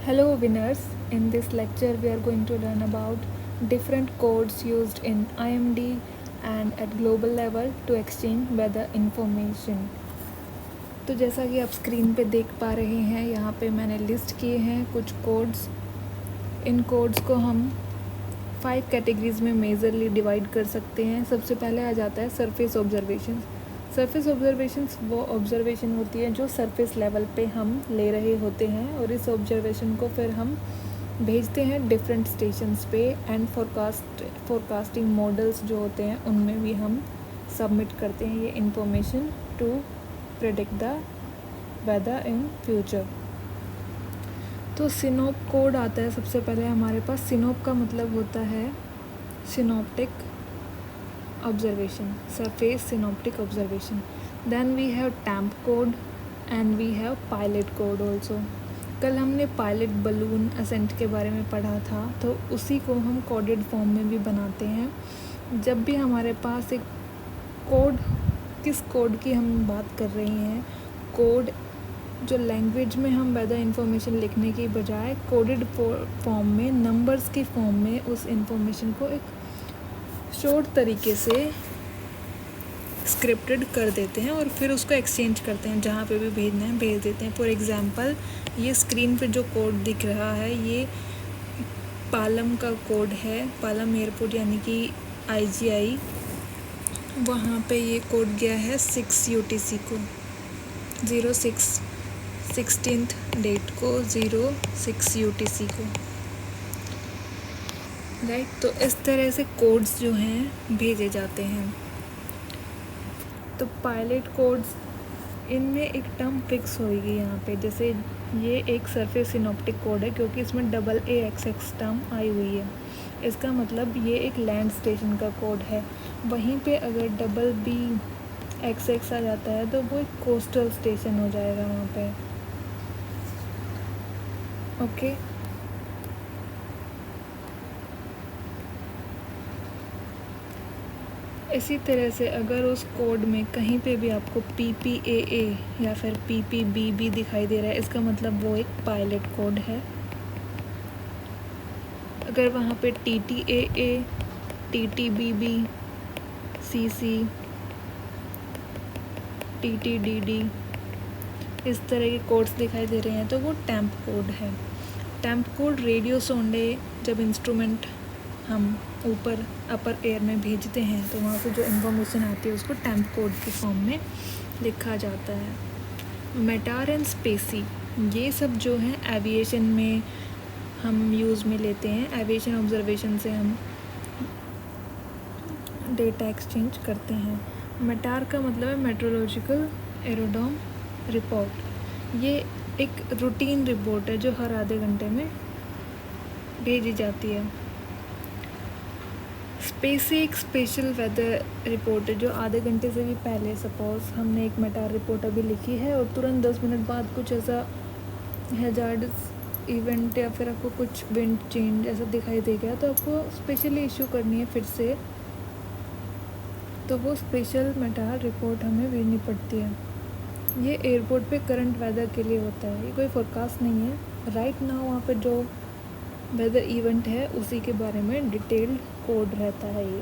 Hello winners, in this lecture we are going to learn about different codes used in IMD and at global level to exchange weather information. तो जैसा कि आप screen पे देख पा रहे हैं, यहाँ पे मैंने लिस्ट किए हैं कुछ कोड्स. इन कोड्स को हम 5 कैटेगरीज में मेजरली डिवाइड कर सकते हैं. सबसे पहले आ जाता है सरफेस ऑब्जर्वेशन. सरफेस ऑब्जर्वेशंस वो ऑब्जर्वेशन होती है जो सरफेस लेवल पे हम ले रहे होते हैं और इस ऑब्जर्वेशन को फिर हम भेजते हैं डिफरेंट स्टेशंस पे एंड फोरकास्टिंग मॉडल्स जो होते हैं उनमें भी हम सबमिट करते हैं ये information to predict the weather in future. तो सिनोप कोड आता है सबसे पहले हमारे पास. सिनोप का मतलब होता है synoptic observation, surface synoptic observation. Then we have TAMP code and we have pilot code also. कल हमने पायलट बलून असेंट के बारे में पढ़ा था, तो उसी को हम कोडेड फॉर्म में भी बनाते हैं. जब भी हमारे पास एक कोड, किस कोड की हम बात कर रहे हैं, कोड जो लैंग्वेज में हम वेदर इंफॉर्मेशन लिखने की बजाय कोडेड फॉर्म में नंबर्स की फॉर्म में उस इंफॉर्मेशन को एक शॉर्ट तरीके से स्क्रिप्टेड कर देते हैं और फिर उसको एक्सचेंज करते हैं. जहाँ पे भी भेजना है भेज देते हैं. फॉर एग्ज़ाम्पल ये स्क्रीन पे जो कोड दिख रहा है ये पालम का कोड है. पालम एयरपोर्ट यानी कि IGI, वहाँ पे ये कोड गया है 6 UTC को, 06 16th डेट को, 06 UTC को, राइट. तो इस तरह से कोड्स जो हैं भेजे जाते हैं. तो पायलट कोड्स, इनमें एक टर्म फिक्स होगी यहाँ पे. जैसे ये एक सरफेस सिनॉप्टिक कोड है क्योंकि इसमें AA XX टर्म आई हुई है. इसका मतलब ये एक लैंड स्टेशन का कोड है. वहीं पे अगर BBXX आ जाता है तो वो एक कोस्टल स्टेशन हो जाएगा वहाँ पे. ओके. इसी तरह से अगर उस कोड में कहीं पे भी आपको PPAA या फिर PPBB दिखाई दे रहा है, इसका मतलब वो एक पायलट कोड है. अगर वहाँ पे TTAA, TTBB, CC, TTDD इस तरह के कोड्स दिखाई दे रहे हैं तो वो टैम्प कोड है. टैम्प कोड रेडियो सोंडे जब इंस्ट्रूमेंट हम ऊपर अपर एयर में भेजते हैं तो वहाँ से जो इन्फॉर्मेशन आती है उसको टैम्प कोड की फॉर्म में लिखा जाता है. मेटार एंड स्पेसी, ये सब जो है एविएशन में हम यूज़ में लेते हैं. एविएशन ऑब्जर्वेशन से हम डेटा एक्सचेंज करते हैं. मेटार का मतलब है मेट्रोलॉजिकल एरोड्रोम रिपोर्ट. ये एक रूटीन रिपोर्ट है जो हर आधे घंटे में भेजी जाती है. स्पेसी एक स्पेशल वेदर रिपोर्ट है जो आधे घंटे से भी पहले, सपोज हमने एक मेटार रिपोर्ट अभी लिखी है और तुरंत 10 मिनट बाद कुछ ऐसा हैजार्डस इवेंट या फिर आपको कुछ विंड चेंज ऐसा दिखाई दे गया तो आपको स्पेशली इशू करनी है फिर से, तो वो स्पेशल मेटार रिपोर्ट हमें भेजनी पड़ती है. ये एयरपोर्ट पे करंट वेदर के लिए होता है, ये कोई फोरकास्ट नहीं है. राइट नाउ वहाँ पे जो वेदर इवेंट है उसी के बारे में डिटेल्ड कोड रहता है ये.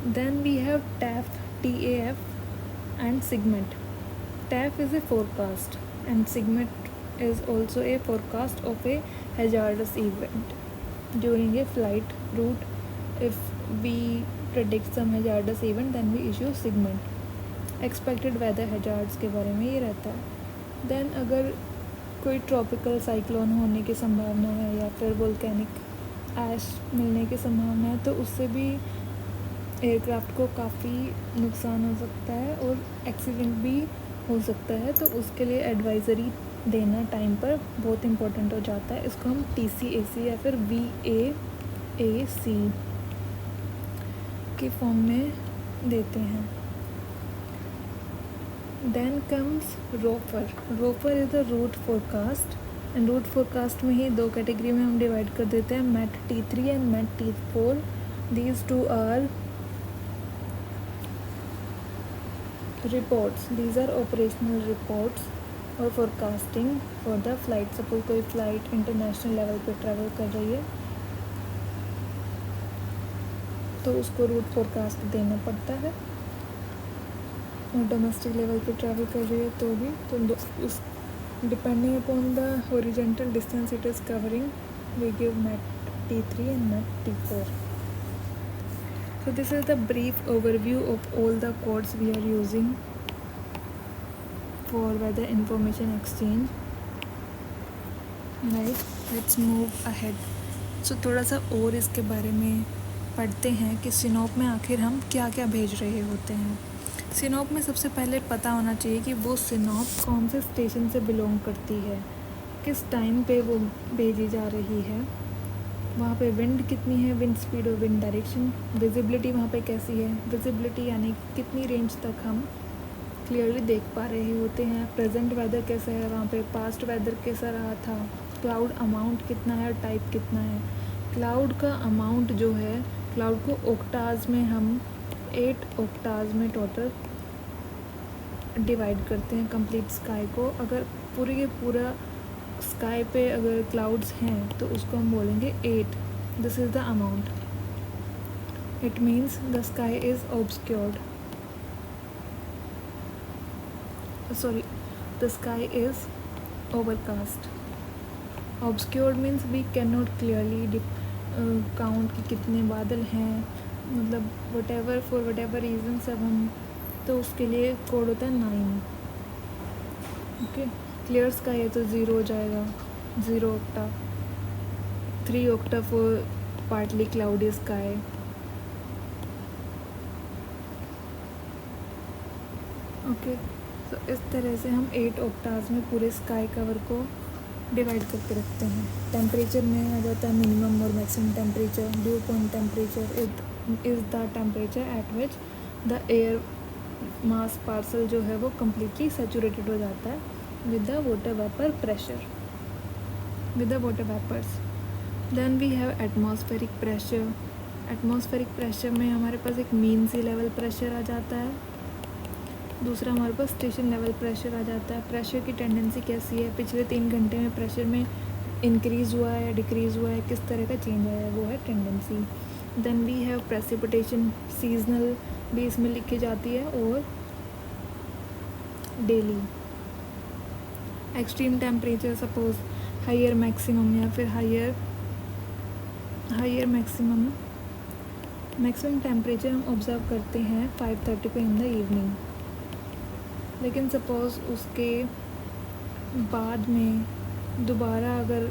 Then we have TAF, TAF and SIGMET. TAF is a forecast and SIGMET is also a forecast of a hazardous event during a flight route. If we predict some hazardous event then we issue SIGMET. Expected weather hazards के बारे में ये रहता है. Then अगर कोई tropical cyclone होने की संभावना है या फिर वोल्केनिक ऐश मिलने की संभावना है तो उससे भी एयरक्राफ्ट को काफ़ी नुकसान हो सकता है और एक्सीडेंट भी हो सकता है. तो उसके लिए एडवाइज़री देना टाइम पर बहुत इम्पोर्टेंट हो जाता है. इसको हम TCAC या फिर VAAC के फॉर्म में देते हैं. Then comes रोफर. रोफर is the root forecast and root forecast में ही 2 कैटेगरी में हम डिवाइड कर देते हैं, MET T3 and MET T4. These 2 are reports. These are operational reports और forecasting for the flight. Suppose कोई फ़्लाइट इंटरनेशनल लेवल पे travel कर रही है तो उसको रूट फोरकास्ट देना पड़ता है, और डोमेस्टिक लेवल पे ट्रैवल कर रही है तो भी, तो उस depending upon the horizontal distance it is covering we give MET T3 and MET T4. So this is the brief overview of all the codes we are using for weather information exchange. Right, let's move ahead. So थोड़ा सा और इसके बारे में पढ़ते हैं कि सिनॉप में आखिर हम क्या क्या भेज रहे होते हैं। सिनॉप में सबसे पहले पता होना चाहिए कि वो सिनॉप कौन से स्टेशन से बिलोंग करती है, किस टाइम पे वो भेजी जा रही है, वहाँ पे विंड कितनी है, विंड स्पीड और विंड डायरेक्शन, विजिबिलिटी वहाँ पे कैसी है, विजिबिलिटी यानी कितनी रेंज तक हम क्लियरली देख पा रहे होते हैं, प्रेजेंट वेदर कैसा है वहाँ पे, पास्ट वेदर कैसा रहा था, क्लाउड अमाउंट कितना है और टाइप कितना है। क्लाउड का अमाउंट जो है, क्लाउड को ओक्टाज में हम 8 ओक्टाज में टोटल डिवाइड करते हैं कंप्लीट स्काई को। अगर पूरे के पूरा स्काई पे अगर क्लाउड्स हैं तो उसको हम बोलेंगे 8, this is the amount, it means the sky is obscured, sorry the sky is overcast. Obscured means we can not clearly count कि कितने बादल हैं, मतलब whatever for whatever reason सब हम, तो उसके लिए कोड होता है 9। ओके, क्लियर स्काई है तो 0 हो जाएगा, 0 octa, 3 octa for partly cloudy sky. Okay, तो इस तरह से हम 8 ऑक्टाज में पूरे स्काई कवर को डिवाइड करके रखते हैं। टेम्परेचर में आ जाता है मिनिमम और maximum temperature. Due point temperature is the temperature at which the air mass parcel जो है वो कम्प्लीटली सेचूरेटेड हो जाता है with the water vapor pressure, with the water vapors. Then we have atmospheric pressure. Atmospheric pressure में हमारे पास एक mean सी level pressure आ जाता है, दूसरा हमारे पास स्टेशन लेवल प्रेशर आ जाता है। प्रेशर की टेंडेंसी कैसी है, पिछले 3 घंटे में प्रेशर में इंक्रीज़ हुआ है, डिक्रीज़ हुआ है, किस तरह का चेंज आया है, वो है tendency. Then we have precipitation, seasonal भी इसमें लिखी जाती है और daily. Extreme temperature, suppose higher maximum या फिर हायर मैक्सिमम टेम्परेचर हम ऑब्ज़र्व करते हैं 5:30 पे इन द इवनिंग, लेकिन सपोज़ उसके बाद में दोबारा अगर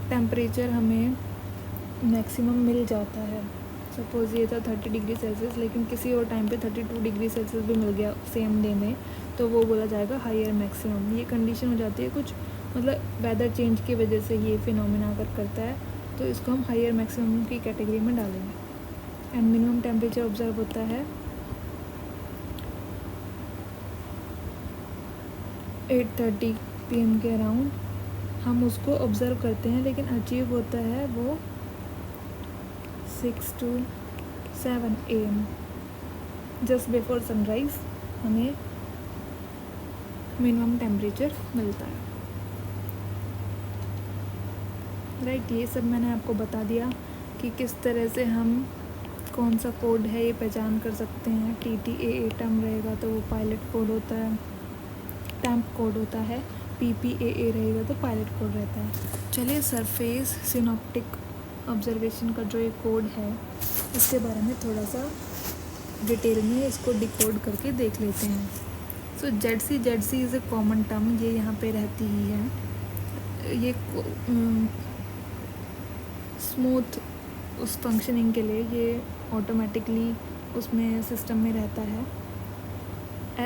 टेम्परेचर हमें मैक्सिमम मिल जाता है, सपोज़ ये था 30 डिग्री सेल्सियस, लेकिन किसी और टाइम पे 32 डिग्री सेल्सियस भी मिल गया सेम डे में, तो वो बोला जाएगा हायर मैक्सिमम। ये कंडीशन हो जाती है कुछ, मतलब वेदर चेंज की वजह से ये फिनोमेना अगर करता है तो इसको हम हायर मैक्सिमम की कैटेगरी में डालेंगे। एंड मिनिमम टेम्परेचर ऑब्ज़र्व होता है 8:30 PM के अराउंड, हम उसको ऑब्ज़र्व करते हैं, लेकिन अचीव होता है वो 6 to 7 AM, just before sunrise हमें मिनिमम टेम्परेचर मिलता है। राइट, ये सब मैंने आपको बता दिया कि किस तरह से हम कौन सा कोड है ये पहचान कर सकते हैं। TTAA टर्म रहेगा तो वो पायलट कोड होता है, टैम्प कोड होता है, PPAA रहेगा तो पायलट कोड रहता है। चलिए सरफेस सिनॉप्टिक ऑब्जर्वेशन का जो ये कोड है इसके बारे में थोड़ा सा डिटेल में इसको डिकोड करके देख लेते हैं। सो ZC is a common term, ये यहाँ पे रहती ही है। ये स्मूथ उस फंक्शनिंग के लिए ये ऑटोमेटिकली उसमें सिस्टम में रहता है।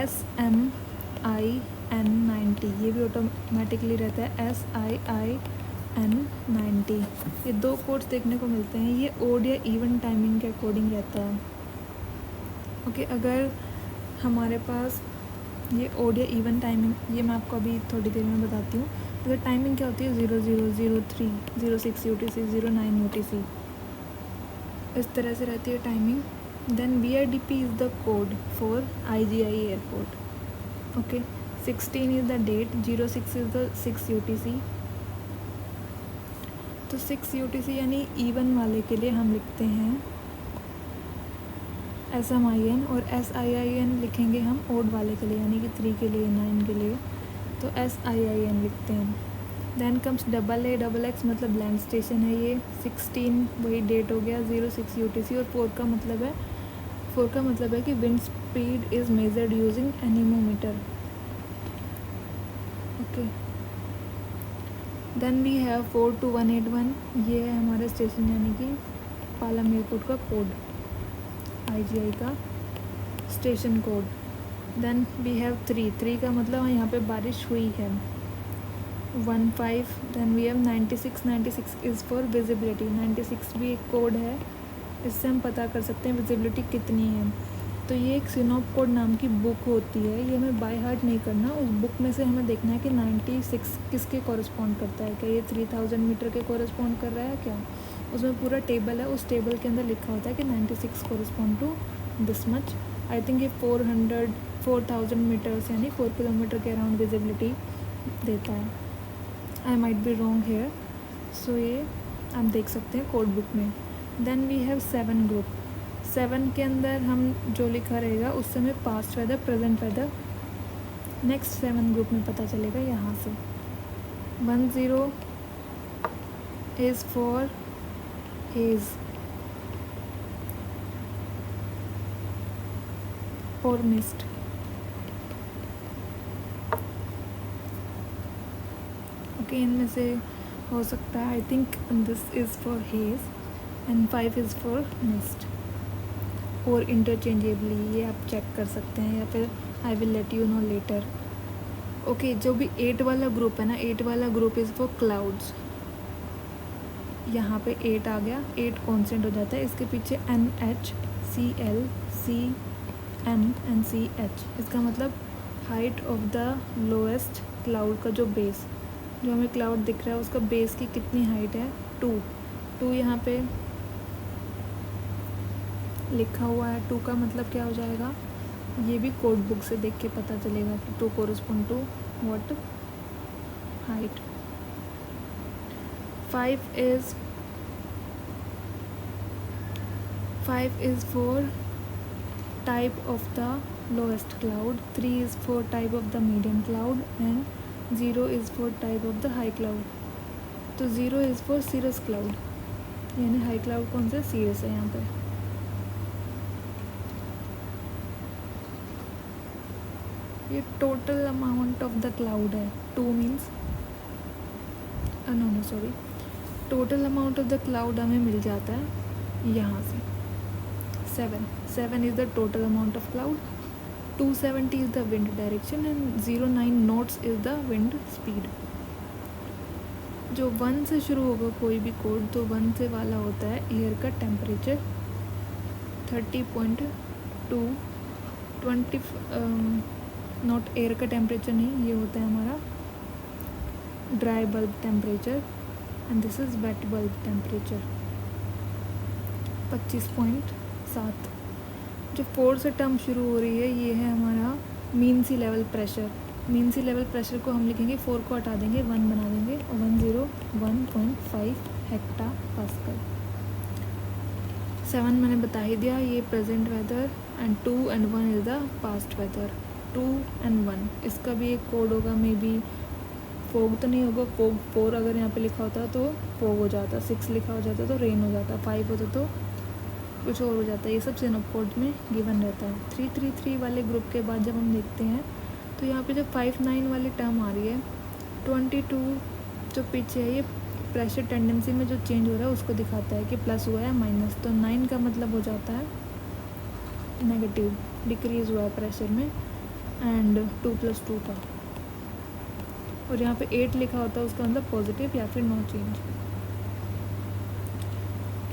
SMIN90 ये भी ऑटोमेटिकली रहता है, SIIN90। ये 2 कोड्स देखने को मिलते हैं, ये ओड या इवन टाइमिंग के अकॉर्डिंग रहता है। ओके, अगर हमारे पास ये ओड या इवन टाइमिंग, ये मैं आपको अभी थोड़ी देर में बताती हूँ। अगर टाइमिंग क्या होती है 00, 03, 06 UTC, 09 UTC, इस तरह से रहती है timing. Then VIDP is the code for IGI airport. Okay, 16 is the date, 06 is the 6 UTC। तो 6 UTC यानी इवन वाले के लिए हम लिखते हैं SMIN, और SIIN लिखेंगे हम ओड वाले के लिए यानी कि 3 के लिए, 9 के लिए, तो SIIN लिखते हैं। देन कम्स AA XX मतलब लैंड स्टेशन है ये। 16 वही डेट हो गया, 06 UTC, और 4 का मतलब है कि wind speed is measured using anemometer. Okay, then we have 42181, ये है हमारा स्टेशन यानी कि पालम एयरपोर्ट का कोड, IGI का station code. Then we have 3 का मतलब यहाँ पे बारिश हुई है। 15, then we have 96 is for visibility. 96 भी एक कोड है, इससे हम पता कर सकते हैं विजिबिलिटी कितनी है। तो ये एक सिनोपकोड नाम की बुक होती है, ये हमें बाय हार्ट नहीं करना। उस बुक में से हमें देखना है कि 96 किसके कॉरस्पॉन्ड करता है, क्या ये 3000 मीटर के कॉरस्पॉन्ड कर रहा है क्या। उसमें पूरा टेबल है, उस टेबल के अंदर लिखा होता है कि 96 correspond to this much. I think ये 4000 मीटर्स यानी 4 किलोमीटर के अराउंड विजिबिलिटी देता है। I might be wrong hair, सो ये आप देख सकते हैं कोड बुक में। Then we have 7 group. 7 के अंदर हम जो लिखा रहेगा उस समय past weather, present weather next 7 group में पता चलेगा यहाँ से। 10 इज़ फॉर हेज और मिस्ट। ओके, इनमें से हो सकता है, I think this is for hedge and 5 is for mist, और इंटरचेंजेबली ये आप चेक कर सकते हैं, या फिर I will let you know later. Okay, जो भी 8 वाला ग्रुप है ना, 8 वाला ग्रुप इज़ फॉर क्लाउड्स। यहाँ पे 8 आ गया, 8 कॉन्स्टेंट हो जाता है, इसके पीछे NH CL CM and CH, इसका मतलब height of the lowest cloud का जो बेस, जो हमें क्लाउड दिख रहा है उसका बेस की कितनी हाइट है, 2 यहाँ पे लिखा हुआ है। 2 का मतलब क्या हो जाएगा, ये भी कोड बुक से देख के पता चलेगा कि 2 correspond to what height. 5 is for type of the lowest cloud, 3 is for type of the medium cloud, and 0 is for type of the high cloud. तो 0 इज़ फॉर सीरस क्लाउड, यानी high cloud कौन सा, cirrus है यहाँ पे। ये total amount of the cloud है। 2 means no sorry, total amount of the cloud हमें मिल जाता है यहाँ से। 7 is the total amount of cloud, 270 is the wind direction, and 09 knots is the wind speed. जो 1 से शुरू होगा कोई भी कोड, तो 1 से वाला होता है एयर का टेम्परेचर 30.2, 20 नॉट एयर का टेम्परेचर नहीं, ये होता है हमारा dry bulb temperature, and this is wet bulb temperature 25.7। जो 4 से टर्म शुरू हो रही है, ये है हमारा मीन सी लेवल प्रेशर। मीन सी लेवल प्रेशर को हम लिखेंगे, 4 को हटा देंगे, 1 बना देंगे, और 101.5 हेक्टा पास्कल। 7 मैंने बता ही दिया, ये present weather, and 2 and 1 is the past weather. 2 and 1 इसका भी एक कोड होगा, मे बी फोग तो नहीं होगा, 4 अगर यहाँ पे लिखा होता तो फोग हो जाता, 6 लिखा हो जाता तो रेन हो जाता, 5 होता तो कुछ और हो जाता है। ये सब सिनोपकोड में गिवन रहता है। 333 वाले ग्रुप के बाद जब हम देखते हैं तो यहाँ पे जब 59 वाली टर्म आ रही है, 22 जो पीछे है, ये प्रेशर टेंडेंसी में जो चेंज हो रहा है उसको दिखाता है कि प्लस हुआ है माइनस। तो 9 का मतलब हो जाता है नेगेटिव, डिक्रीज़ हुआ है प्रेशर में, एंड 2 + 2 का, और यहाँ पे 8 लिखा होता है उसका मतलब पॉजिटिव या फिर नो चेंज।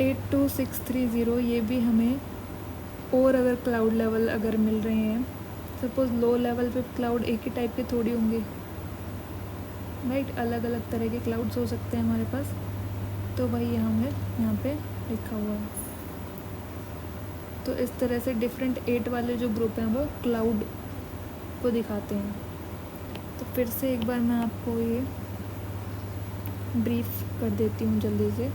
82630 ये भी हमें, और अगर क्लाउड लेवल अगर मिल रहे हैं, सपोज़ लो लेवल पे क्लाउड एक ही टाइप के थोड़ी होंगे, राइट, अलग अलग तरह के क्लाउड्स हो सकते हैं हमारे पास, तो वही हमें यहाँ पे लिखा हुआ है। तो इस तरह से डिफरेंट 8 वाले जो ग्रुप हैं वो क्लाउड को दिखाते हैं। फिर से एक बार मैं आपको ये ब्रीफ कर देती हूँ जल्दी से।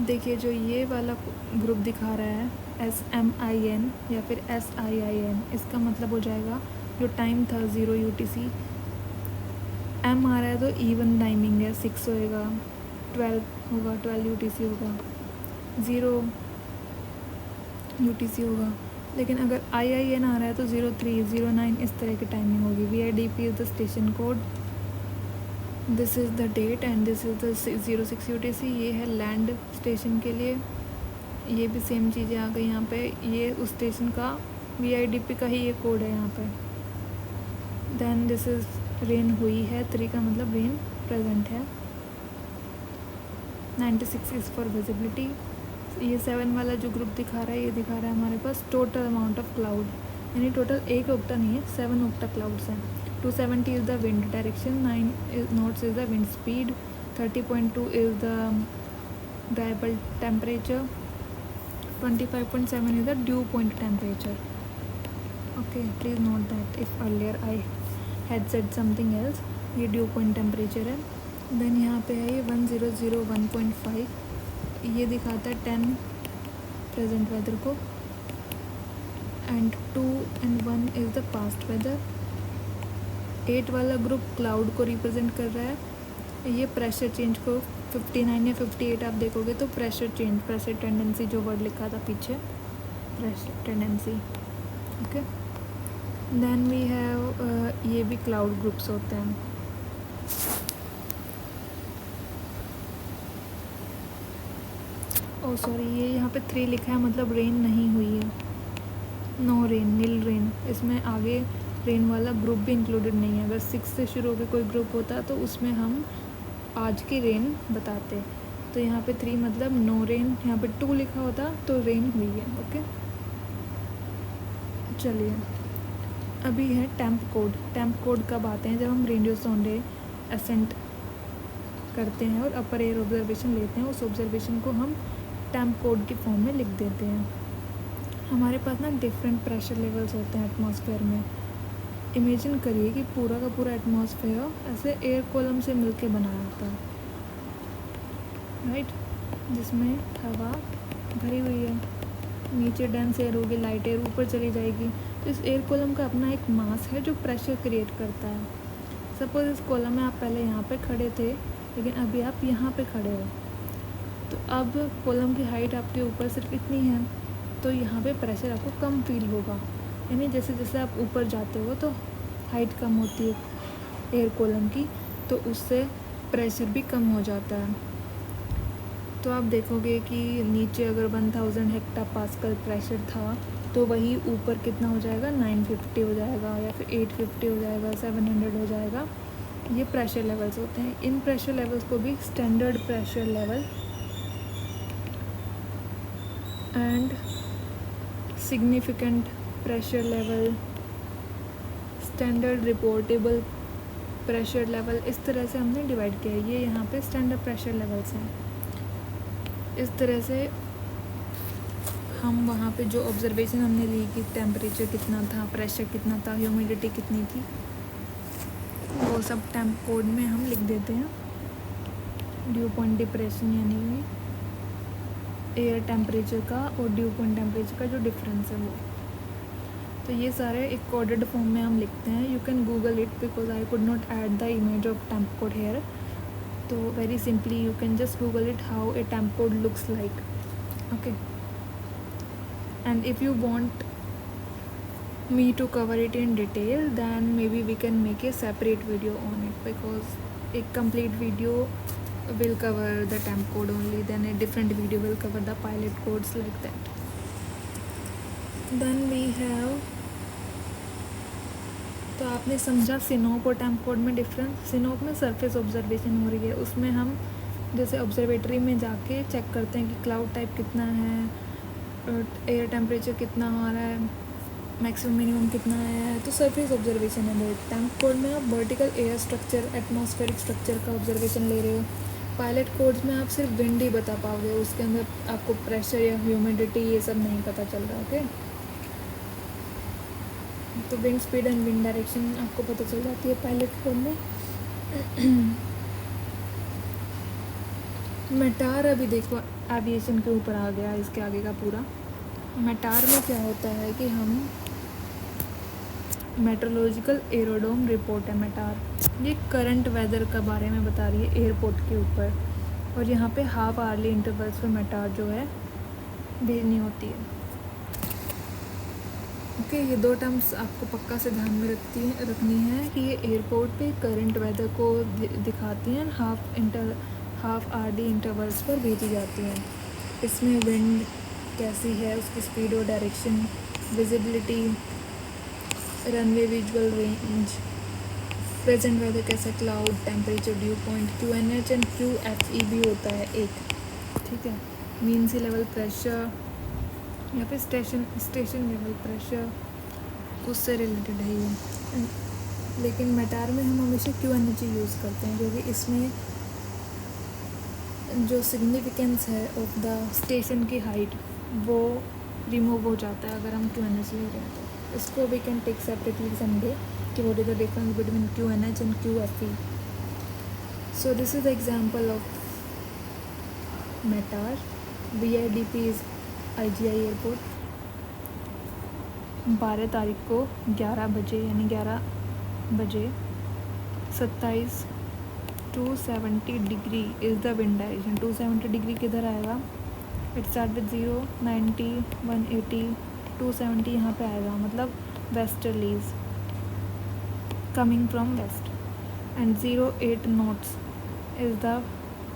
देखिए जो ये वाला ग्रुप दिखा रहा है SMIN या फिर SIIN, इसका मतलब हो जाएगा जो टाइम था 0 UTC। M आ रहा है तो इवन टाइमिंग है, 6 होएगा, 12 होगा, 12 UTC होगा, 0 UTC होगा। लेकिन अगर IIN आ रहा है तो 03, 09 इस तरह की टाइमिंग होगी। VIDP is the station code, this is the date and this is the 06 UTC। ये है लैंड स्टेशन के लिए। ये भी सेम चीज़ें आ गई यहाँ पे, ये उस स्टेशन का VIDP का ही ये कोड है यहाँ पे। देन दिस इज़ रेन हुई है, 3 का मतलब रेन प्रेजेंट है। 96 इज़ फॉर विजिबिलिटी। ये 7 वाला जो ग्रुप दिखा रहा है, ये दिखा रहा है हमारे पास टोटल अमाउंट ऑफ क्लाउड, यानी टोटल एक ओक्टा नहीं है, 7 ओक्टा क्लाउड्स हैं। 270 is the wind direction, 9 knots is the wind speed, 30.2 is the dry bulb temperature, 25.7 is the dew point temperature. Okay, please note that if earlier I had said something else. ये dew point temperature है। देन यहाँ पे है ये 1001.5, ये दिखाता है 10 प्रेजेंट वेदर को, and 2 and 1 is the past weather. 8 वाला ग्रुप क्लाउड को रिप्रेजेंट कर रहा है। ये प्रेशर चेंज को 59 या 58 आप देखोगे तो प्रेशर चेंज, प्रेशर टेंडेंसी जो वर्ड लिखा था पीछे, pressure tendency. Okay, then we have ये भी क्लाउड ग्रुप्स होते हैं। ओ सॉरी, ये यहाँ पे 3 लिखा है, मतलब रेन नहीं हुई है, नो रेन, नील रेन। इसमें आगे रेन वाला ग्रुप भी इंक्लूडेड नहीं है। अगर 6 से शुरू होकर कोई ग्रुप होता तो उसमें हम आज की रेन बताते। तो यहाँ पे 3 मतलब नो रेन, यहाँ पे 2 लिखा होता तो रेन हुई है। ओके, चलिए अभी है टेम्प कोड। टेम्प कोड कब आते हैं? जब हम रेडियो सोंडे असेंट करते हैं और अपर एयर ऑब्जर्वेशन लेते हैं, उस ऑब्जर्वेशन को हम टेम्प कोड की फॉर्म में लिख देते हैं। हमारे पास ना डिफरेंट प्रेशर लेवल्स होते हैं एटमॉस्फेयर में। इमेजिन करिए कि पूरा का पूरा एटमॉस्फेयर ऐसे एयर कॉलम से मिलके बना रहता है, राइट, जिसमें हवा भरी हुई है, नीचे डेंस एयर होगी, लाइट एयर ऊपर चली जाएगी। तो इस एयर कॉलम का अपना एक मास है जो प्रेशर क्रिएट करता है। सपोज इस कॉलम में आप पहले यहाँ पे खड़े थे, लेकिन अभी आप यहाँ पे खड़े हो, तो अब कॉलम की हाइट आपके ऊपर सिर्फ इतनी है, तो यहाँ पे प्रेशर आपको कम फील होगा। यानी जैसे जैसे आप ऊपर जाते हो तो हाइट कम होती है एयर कॉलम की, तो उससे प्रेशर भी कम हो जाता है। तो आप देखोगे कि नीचे अगर 1000 हेक्टा पास्कल प्रेशर था, तो वही ऊपर कितना हो जाएगा, 950 हो जाएगा, या फिर 850 हो जाएगा, 700 हो जाएगा। ये प्रेशर लेवल्स होते हैं। इन प्रेशर लेवल्स को भी standard pressure level and significant pressure level, standard reportable pressure level, इस तरह से हमने डिवाइड किया है। ये यहाँ पे स्टैंडर्ड प्रेशर लेवल्स हैं। इस तरह से हम वहाँ पे जो ऑब्जर्वेशन हमने ली कि टेम्परेचर कितना था, प्रेशर कितना था, ह्यूमिडिटी कितनी थी, वो सब टेम्प कोड में हम लिख देते हैं। ड्यू पॉइंट डिप्रेशन यानी एयर टेम्परेचर का और ड्यू पॉइंट टेम्परेचर का जो डिफरेंस है वो। तो ये सारे एक कोडेड फॉर्म में हम लिखते हैं। You can Google it because I could not add the image of temp code hair. तो very simply you can just Google it how a temp code looks like. Okay, and if you want me to cover it in detail, then maybe we can make a separate video on it, because a complete video will cover the temp code only, then a different video will cover the pilot codes, like that. Then we have, तो आपने समझा Sinop और temp code में difference. Sinop में surface observation हो रही है, उसमें हम जैसे ऑब्जर्वेटरी में जाके चेक करते हैं कि क्लाउड टाइप कितना है, एयर टेम्परेचर कितना आ रहा है, मैक्सिमम मिनिमम कितना है, तो सरफेस ऑब्जर्वेशन है वो। टेम्प कोड में आप vertical air structure, atmospheric structure का ऑब्जर्वेशन ले रहे हो। पायलट कोड्स में आप सिर्फ विंड ही बता पाओगे, उसके अंदर आपको प्रेशर या ह्यूमिडिटी ये सब नहीं पता चल रहा। ओके, तो wind speed and wind direction आपको पता चल जाती है पायलट फोन में। मेटार अभी देखो एविएशन के ऊपर आ गया इसके आगे का पूरा। मेटार में क्या होता है कि हम मेट्रोलॉजिकल एरोडोम रिपोर्ट है मेटार, ये करंट वेदर के बारे में बता रही है एयरपोर्ट के ऊपर, और यहाँ पे हाफ आवर्ली इंटरवल्स पे मेटार जो है भेजनी होती है। ओके, ये दो टर्म्स आपको पक्का से ध्यान में रखनी है कि ये एयरपोर्ट पे करंट वेदर को दिखाती हैं, हाफ आवर्ली इंटरवल्स पर भेजी जाती हैं। इसमें विंड कैसी है, उसकी स्पीड और direction, visibility, runway visual range, present weather कैसा, cloud, temperature, due point, QNH and QFE भी होता है एक, ठीक है, मीन सी लेवल प्रेशर या फिर स्टेशन लेवल प्रेशर, उससे रिलेटेड है ये। लेकिन मेटार में हम हमेशा QNH यूज़ करते हैं क्योंकि इसमें जो सिग्निफिकेंस है ऑफ द स्टेशन की हाइट वो रिमूव हो जाता है अगर हम QNH ले रहे हैं तो। इसको we can take separately someday कि what is the difference between QNH and QFE। So this is the example of matter. VIDP is IGI airport. 12 तारीख को 11 बजे यानी 11 बजे 27 270 degree is the wind direction. 270 degree किधर आएगा, इट स्टार्ट विद 0, 90, 180, 270 यहाँ पे आएगा, मतलब westerlies coming from waste, and 08 knots is the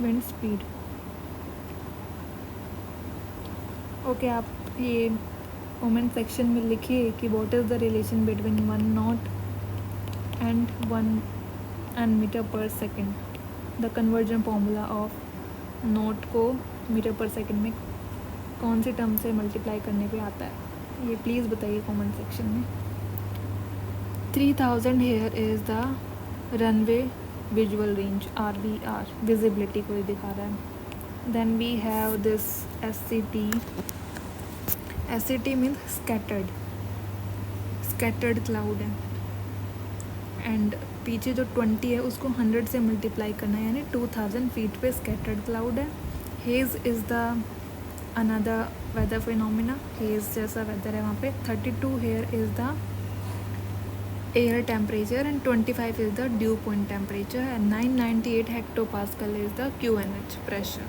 wind speed. Okay, आप ये कमेंट सेक्शन में लिखिए कि what is the relation between 1 not and 1 metre पर second. The conversion formula of not को मीटर पर सेकेंड में कौन सी टर्म से मल्टीप्लाई करने पे आता है, ये प्लीज़ बताइए कमेंट सेक्शन में। 3000 here is the runway visual range, RVR, visibility को ही दिखा रहा है। Then we have this SCT means scattered cloud है, एंड पीछे जो 20 है उसको 100 से मल्टीप्लाई करना है, यानी 2000 फीट पे स्कैटर्ड क्लाउड है। Haze is the another weather phenomena, haze जैसा वेदर है वहाँ पे। 32 here is the air temperature and 25 is the dew point temperature, and 998 hectopascal is the QNH pressure.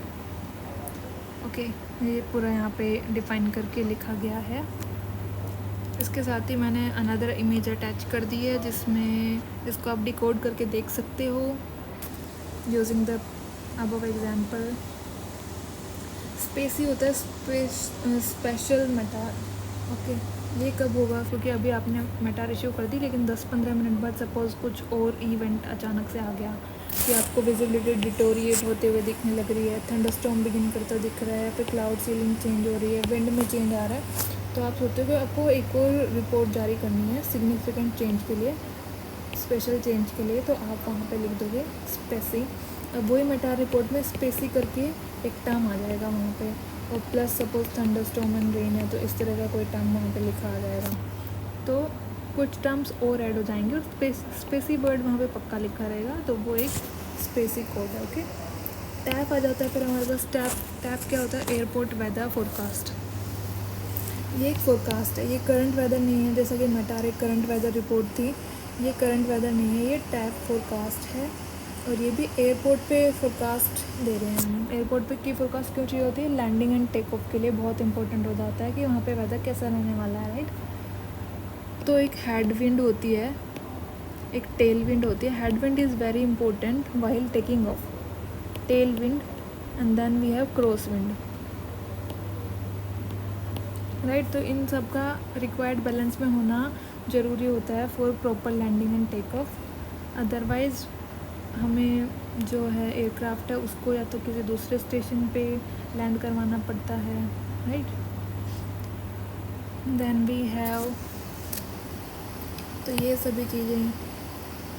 Okay, ये पूरा यहाँ पे डिफाइन करके लिखा गया है। इसके साथ ही मैंने अनदर इमेज अटैच कर दी है जिसको आप डिकोड करके देख सकते हो using the above example. SPECI होता है स्पेशल मेटार। ओके, ये कब होगा, क्योंकि अभी आपने मेटार इशू कर दी लेकिन 10-15 मिनट बाद सपोज़ कुछ और इवेंट अचानक से आ गया कि आपको विजिबिलिटी डिटोरिएट होते हुए दिखने लग रही है, थंडरस्टॉर्म बिगिन करता दिख रहा है, फिर क्लाउड सीलिंग चेंज हो रही है, विंड में चेंज आ रहा है, तो आप सोचते हो कि आपको एक और रिपोर्ट जारी करनी है सिग्निफिकेंट चेंज के लिए, स्पेशल चेंज के लिए, तो आप वहाँ पे लिख दोगे स्पेसी। अब वही मेटार रिपोर्ट में स्पेसी करके एक टर्म आ जाएगा वहाँ पे, और plus suppose thunderstorm and rain है तो इस तरह का कोई टर्म वहाँ पे लिखा आ जाएगा। तो कुछ टर्म्स और ऐड हो जाएंगे और स्पेसी वर्ड वहाँ पे पक्का लिखा रहेगा, तो वो एक स्पेसी कोड है। ओके, टैप आ जाता है फिर हमारे पास। टैप क्या होता है, एयरपोर्ट वेदर फोरकास्ट। ये एक फोरकास्ट है, ये करंट वेदर नहीं है, जैसा कि मेटार एक करंट वेदर रिपोर्ट थी, ये करंट वेदर नहीं है, ये टैप फोरकास्ट है, और ये भी एयरपोर्ट पे फोरकास्ट दे रहे हैं हम। एयरपोर्ट पे की फोरकास्ट क्यों चाहिए होती है, लैंडिंग एंड टेक ऑफ के लिए बहुत इंपॉर्टेंट हो जाता है कि वहाँ पे वेदर कैसा रहने वाला है, राइट। तो एक हेड विंड होती है, एक टेल विंड होती है। Head wind is very important while taking off, tail wind, and then we have cross wind, right. तो इन सब का रिक्वायर्ड बैलेंस में होना ज़रूरी होता है for proper landing and take off. Otherwise हमें जो है एयरक्राफ्ट है उसको या तो किसी दूसरे स्टेशन पे लैंड करवाना पड़ता है, राइट। देन वी हैव, तो ये सभी चीज़ें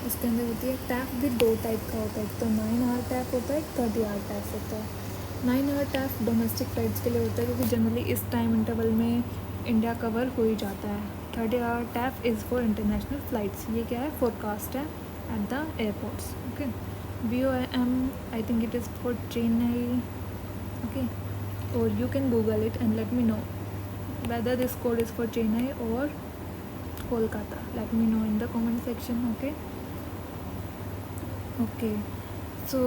इसके अंदर होती है। टैप भी दो टाइप का होता है, एक तो 9 आवर टैप होता है, एक 30 आवर टैप होता है। 9 आवर टैप डोमेस्टिक फ्लाइट्स के लिए होता है क्योंकि जनरली इस टाइम इंटरवल में इंडिया कवर हो ही जाता है। Third टैफ is for international flights, ये क्या है, फोरकास्ट है at the airports. Okay. VOM, I think it is for Chennai. Okay, or you can Google it and let me know whether this code is for Chennai or Kolkata. Let me know in the comment section. Okay, so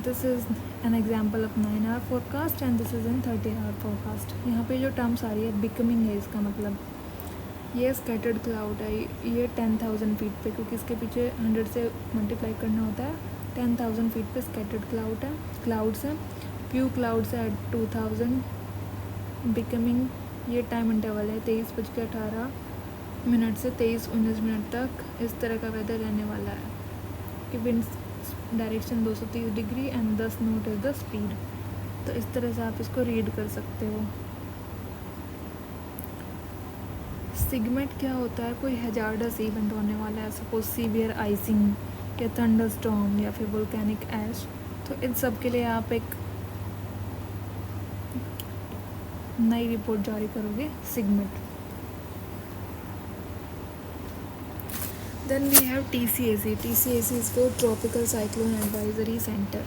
this is an example of 9-hour forecast and this is in 30-hour forecast. यहाँ पे जो terms आ रही है, becoming है, इसका मतलब ये scattered cloud है, ये 10,000 फीट पे, क्योंकि इसके पीछे 100 से मल्टीप्लाई करना होता है. 10,000 फीट पे स्कैटर्ड क्लाउड्स हैं. फ्यू क्लाउड्स है एट 2,000. बिकमिंग, ये टाइम इंटरवल है 23:18 से 23:19 तक. इस तरह का वेदर रहने वाला है कि wind direction 230 degree and 10 not is the speed. तो इस तरह से आप इसको रीड कर सकते हो. सिगमेंट क्या होता है, कोई हैजार्डस इवेंट होने वाला है, सपोज सीवियर आइसिंग या थंडरस्टॉर्म या फिर वोल्केनिक ऐश. तो इन सब के लिए आप एक नई रिपोर्ट जारी करोगे, SIGMET. Then we have TCAC. TCAC is for tropical cyclone advisory centre.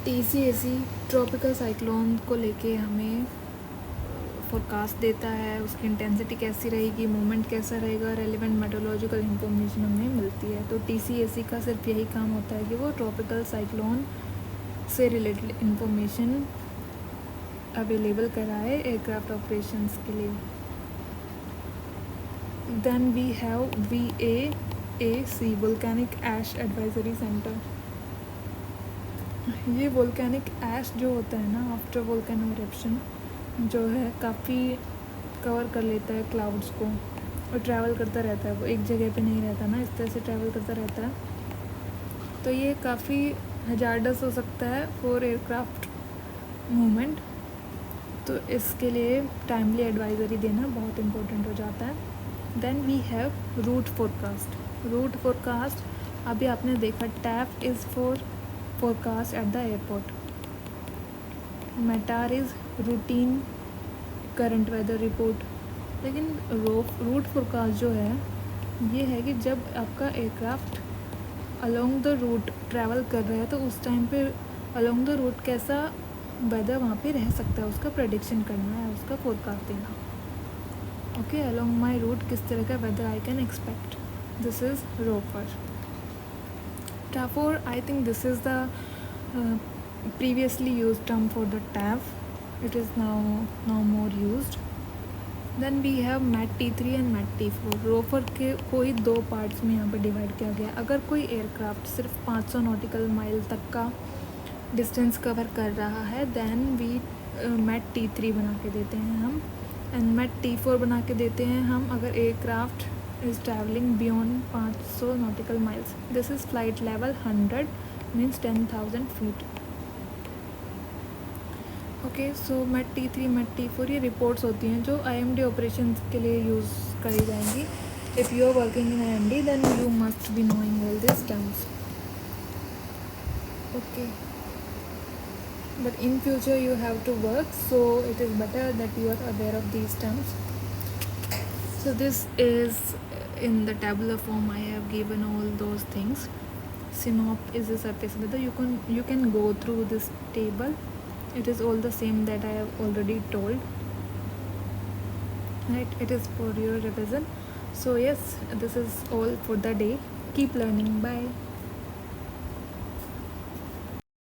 TCAC tropical cyclone को लेके हमें फोरकास्ट देता है, उसकी इंटेंसिटी कैसी रहेगी, मूवमेंट कैसा रहेगा, रेलिवेंट मेट्रोलॉजिकल इंफॉर्मेशन हमें मिलती है. तो TCAC का सिर्फ यही काम होता है कि वो ट्रॉपिकल साइक्लोन से रिलेटेड इंफॉर्मेशन अवेलेबल कराए एयरक्राफ्ट ऑपरेशंस के लिए. Then we have VAAC, volcanic ash advisory centre. ये वोल्केनिक ऐश जो होता है ना, आफ्टर वोल्केनो इरप्शन, जो है काफ़ी कवर कर लेता है क्लाउड्स को और ट्रैवल करता रहता है. वो एक जगह पे नहीं रहता ना, इस तरह से ट्रैवल करता रहता है. तो ये काफ़ी हजार्डस हो सकता है फॉर एयरक्राफ्ट मूवमेंट. तो इसके लिए टाइमली एडवाइजरी देना बहुत इम्पोर्टेंट हो जाता है. Then we have root forecast. Root forecast अभी आपने देखा, टैफ is for forecast at the airport. METAR is routine current weather report. लेकिन रूट फोरकास्ट जो है, ये है कि जब आपका aircraft along the root travel कर रहा है तो उस टाइम पे अलोंग द रूट कैसा वेदर वहाँ पे रह सकता है, उसका प्रेडिक्शन करना है, उसका फोरकास्ट देना. ओके, अलोंग माई रूट किस तरह का weather I can expect. This is ROFOR. TAFOR, I think this is the previously used term for the TAF. It is now more used. Then we have MAT-T3 and MAT-T4. ROFOR के कोई दो parts में यहाँ पे divide किया गया. अगर कोई एयरक्राफ्ट सिर्फ 500 नॉटिकल माइल तक का डिस्टेंस कवर कर रहा है, देन वी MAT-T3 बना के देते हैं हम, एंड MAT-T4 बना के देते हैं हम अगर aircraft is traveling beyond 500 nautical miles. This is flight level 100, means 10,000 feet. Okay, so MAT-T3, MAT-T4 ये रिपोर्ट्स होती हैं जो IMD ऑपरेशन के लिए यूज़ करी जाएंगी. If you are working in IMD, then you must be knowing all these terms. Okay, but in future you have to work, so it is better that you are aware of these terms. So this is in the tabular form. I have given all those things. Synop is the surface weather. You can go through this table. It is all the same that I have already told. Right? It is for your revision. So yes, this is all for the day. Keep learning. Bye.